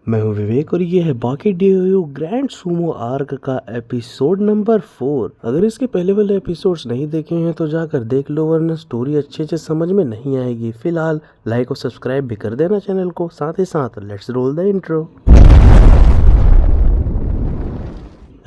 मैं हूं विवेक और ये है बाकी डीओयू ग्रैंड सूमो आर्क का एपिसोड नंबर 4। अगर इसके पहले वाले एपिसोड्स नहीं देखे हैं तो जाकर देख लो, वरना स्टोरी अच्छे से समझ में नहीं आएगी। फिलहाल लाइक और सब्सक्राइब भी कर देना चैनल को, साथ ही साथ let's roll the intro.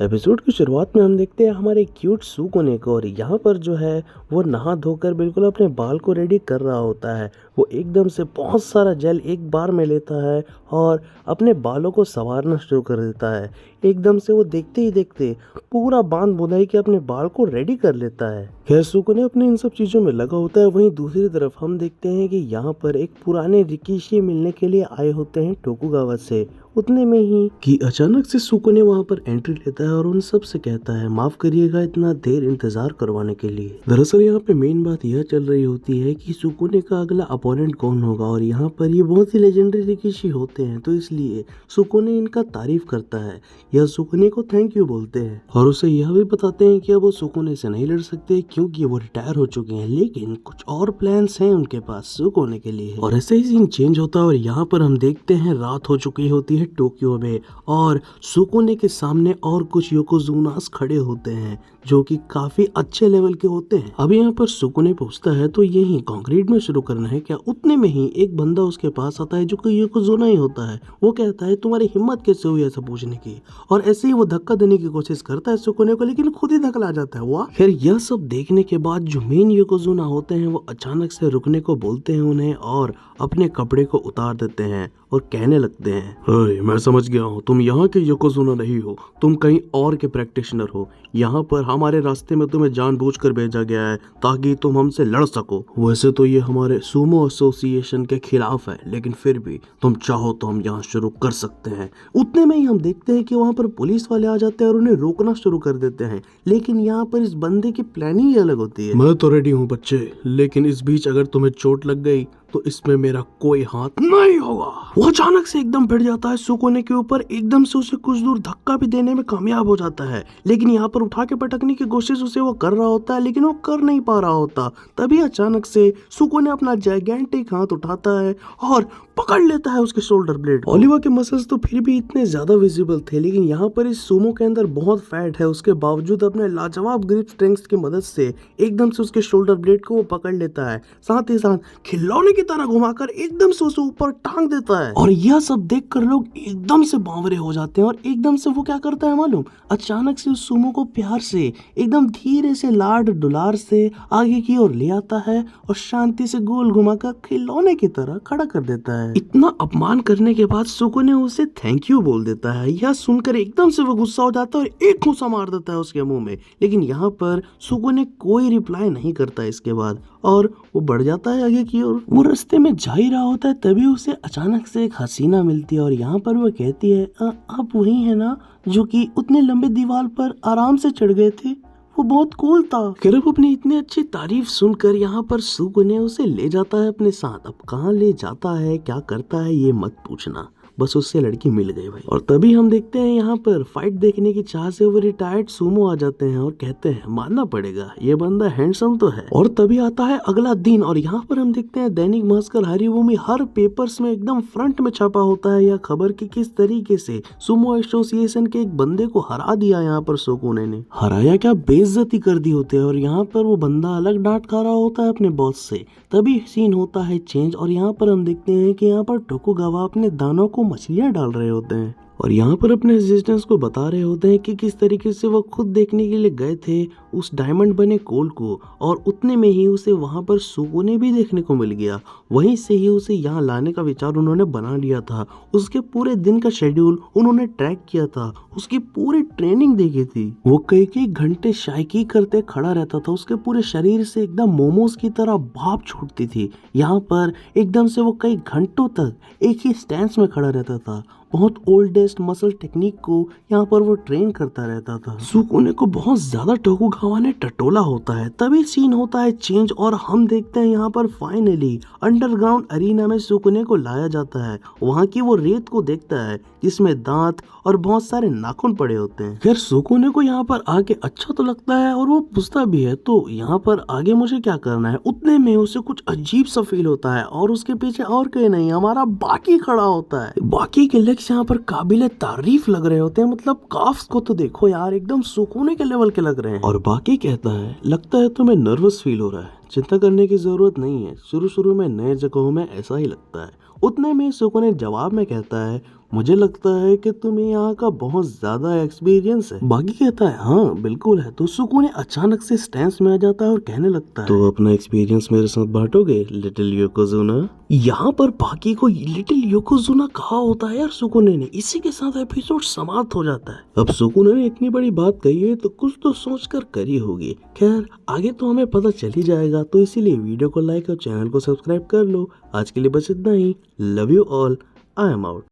Episode की शुरुआत में हम देखते हैं हमारे क्यूट सुकोने को, और यहाँ पर जो है वो नहा धोकर बिल्कुल अपने बाल को रेडी कर रहा होता है। वो एकदम से बहुत सारा जेल एक बार में लेता है और अपने बालों को संवारना शुरू कर देता है। एकदम से वो देखते ही देखते पूरा बांध बुनाई के अपने बाल को रेडी कर लेता है। खैर सुकोने अपने इन सब चीजों में लगा होता है। वहीं दूसरी तरफ हम देखते हैं कि यहाँ पर एक पुराने रिकीशी मिलने के लिए आए होते हैं टोकुगावा से। उतने में ही कि अचानक से सुकोने वहाँ पर एंट्री लेता है और उन सब से कहता है, माफ करिएगा इतना देर इंतजार करवाने के लिए। दरअसल यहाँ पे मेन बात यह चल रही होती है कि सुकोने का अगला अपोनेंट कौन होगा, और यहाँ पर ये बहुत ही लेजेंडरी रिकीशी होते हैं, तो इसलिए सुकोने इनका तारीफ करता है। यह सुकोने को थैंक यू बोलते हैं और उसे यह भी बताते हैं कि अब वो सुकोने से नहीं लड़ सकते क्योंकि वो रिटायर हो चुके हैं, लेकिन कुछ और प्लान्स हैं उनके पास सुकोने के लिए। और ऐसे ही सीन चेंज होता है और यहाँ पर हम देखते हैं रात हो चुकी होती है टोक्यो में, और सुकोने के सामने और कुछ योकोजुनास खड़े होते हैं जो कि काफी अच्छे लेवल के होते हैं। अब यहाँ पर सुकोने पूछता है तो यही कंक्रीट में शुरू करना है क्या। उतने में ही एक बंदा उसके पास आता है जो कि योकोजुना ही होता है। वो कहता है तुम्हारी हिम्मत कैसे हुई ऐसा पूछने की, और ऐसे ही वो धक्का देने की कोशिश करता है सुकोने को, लेकिन खुद ही धक्का जाता है। वाह। फिर यह सब देखने के बाद जो मेन योकोजुना होते हैं वो अचानक से रुकने को बोलते हैं उन्हें और अपने कपड़े को उतार देते हैं और कहने लगते हैं, अरे मैं समझ गया हूँ, तुम यहाँ के योकोजुना नहीं हो, तुम कहीं और के प्रैक्टिशनर हो। यहाँ पर हमारे रास्ते में तुम्हें जानबूझकर भेजा गया है ताकि तुम हमसे लड़ सको। वैसे तो ये हमारे सुमो एसोसिएशन के खिलाफ है, लेकिन फिर भी तुम चाहो तो हम यहाँ शुरू कर सकते हैं। उतने में ही हम देखते हैं कि वहाँ पर पुलिस वाले आ जाते हैं और उन्हें रोकना शुरू कर देते हैं, लेकिन यहाँ पर इस बंदे की प्लानिंग ही अलग होती है। मैं तो रेडी हूँ बच्चे, लेकिन इस बीच अगर तुम्हें चोट लग गई तो इसमें मेरा कोई हाथ नहीं होगा। वो अचानक से एकदम भिड़ जाता है सुकोने के ऊपर, एकदम से उसे कुछ दूर धक्का भी देने में कामयाब हो जाता है, लेकिन यहाँ पर उठा के पटकने की कोशिश उसे वो कर रहा होता है, लेकिन वो कर नहीं पा रहा होता। तभी अचानक से सुकोने अपना जाइगेंटिक हाथ उठाता है और पकड़ लेता है उसके शोल्डर ब्लेड। ओलिवा के मसल्स तो फिर भी इतने ज्यादा विजिबल थे, लेकिन यहाँ पर इस सुमो के अंदर बहुत फैट है। उसके बावजूद अपने लाजवाब ग्रिप स्ट्रेंथ की मदद से एकदम से उसके शोल्डर ब्लेड को वो पकड़ लेता है, साथ ही साथ खिलौने की तरह घुमाकर एकदम से उसे ऊपर टांग देता है। और यह सब देखकर लोग एकदम से बावरे हो जाते हैं, और एकदम से वो क्या करता है मालूम, अचानक से उस सुमो को प्यार से एकदम धीरे से लाड दुलार से आगे की ओर ले आता है और शांति से गोल घुमाकर खिलौने की तरह खड़ा कर देता है। इतना अपमान करने के बाद सुकोने उसे थैंक यू बोल देता है। यह सुनकर एकदम से वो गुस्सा हो जाता है और एक घूंसा मार देता है उसके मुंह में, लेकिन यहाँ पर सुकोने कोई रिप्लाई नहीं करता इसके बाद, और वो बढ़ जाता है आगे की ओर। वो रास्ते में जा ही रहा होता है, तभी उसे अचानक से एक हसीना मिलती है और यहाँ पर वो कहती है, आप वही है ना जो कि उतने लंबे दीवार पर आराम से चढ़ गए थे, वो बहुत कूल था। किरब अपनी इतनी अच्छी तारीफ सुनकर यहाँ पर सुकोने उसे ले जाता है अपने साथ। अब कहाँ ले जाता है, क्या करता है, ये मत पूछना, बस उससे लड़की मिल गई भाई। और तभी हम देखते हैं यहाँ पर फाइट देखने की चाह से वो रिटायर्ड सुमो आ जाते हैं और कहते हैं मानना पड़ेगा ये बंदा हैंडसम तो है। और तभी आता है अगला दिन, और यहाँ पर हम देखते हैं दैनिक भास्कर हरिभूमि हर पेपर्स में एकदम फ्रंट में छपा होता है यह खबर कि किस तरीके से सुमो एसोसिएशन के एक बंदे को हरा दिया। यहाँ पर सुकोने ने हराया क्या, बेइज्जती कर दी होती है, और यहाँ पर वो बंदा अलग डांट खा रहा होता है अपने बॉस से। तभी सीन होता है चेंज, और यहाँ पर हम देखते हैं कि यहाँ पर टोकुगावा अपने दानों को मछलियां डाल रहे होते हैं और यहाँ पर अपने रेजिस्टेंस को बता रहे होते हैं कि किस तरीके से वो खुद देखने के लिए गए थे उस डायमंड बने कोल को, और उतने में ही उसे वहाँ पर सुकोने भी देखने को मिल गया। वहीं से ही उसे यहाँ लाने का विचार उन्होंने बना लिया था। उसके पूरे दिन का शेड्यूल उन्होंने ट्रैक किया था, उसकी पूरी ट्रेनिंग देखी थी। वो कई कई घंटे शायकी करते खड़ा रहता था, उसके पूरे शरीर से एकदम मोमोज की तरह भाप छूटती थी। यहाँ पर एकदम से वो कई घंटों तक एक ही स्टैंस में खड़ा रहता था, बहुत ओल्डेस्ट मसल टेक्निक को यहाँ पर वो ट्रेन करता रहता था। सुकोने को बहुत ज्यादा टोकुगावा ने टटोला होता है। तभी सीन होता है चेंज, और हम देखते हैं यहाँ पर फाइनली अंडरग्राउंड अरीना में सुकोने को लाया जाता है। वहाँ की वो रेत को देखता है जिसमें दांत और बहुत सारे नाखून पड़े होते हैं। फिर सुकोने को यहाँ पर आके अच्छा तो लगता है और वो पूछता भी है तो यहाँ पर आगे मुझे क्या करना है। उतने में उसे कुछ अजीब सा फील होता है और उसके पीछे और कोई नहीं, हमारा बाकी खड़ा होता है। बाकी के लेग ग्राफिक्स यहाँ पर काबिले तारीफ लग रहे होते हैं, मतलब काफ्स को तो देखो यार, एकदम सुकून के लेवल के लग रहे हैं। और बाकी कहता है, लगता है तुम्हें नर्वस फील हो रहा है, चिंता करने की जरूरत नहीं है, शुरू शुरू में नए जगहों में ऐसा ही लगता है। उतने में सुकून जवाब में कहता है, मुझे लगता है कि तुम्हें यहाँ का बहुत ज्यादा एक्सपीरियंस है। बाकी कहता है, हाँ बिल्कुल है। तो सुकून अचानक से स्टैंस में आ जाता है और कहने लगता है, तो अपना एक्सपीरियंस मेरे साथ बांटोगे लिटिल योकोजुना। यहाँ पर बाकी को लिटिल योकोजुना कहा होता है यार सुकुने ने। इसी के साथ एपिसोड समाप्त हो जाता है। अब सुकुने ने इतनी बड़ी बात कही है तो कुछ तो सोच कर करी होगी। खैर आगे तो हमें पता चल ही जाएगा, तो इसीलिए वीडियो को लाइक और चैनल को सब्सक्राइब कर लो। आज के लिए बस इतना ही। Love you all, I am out.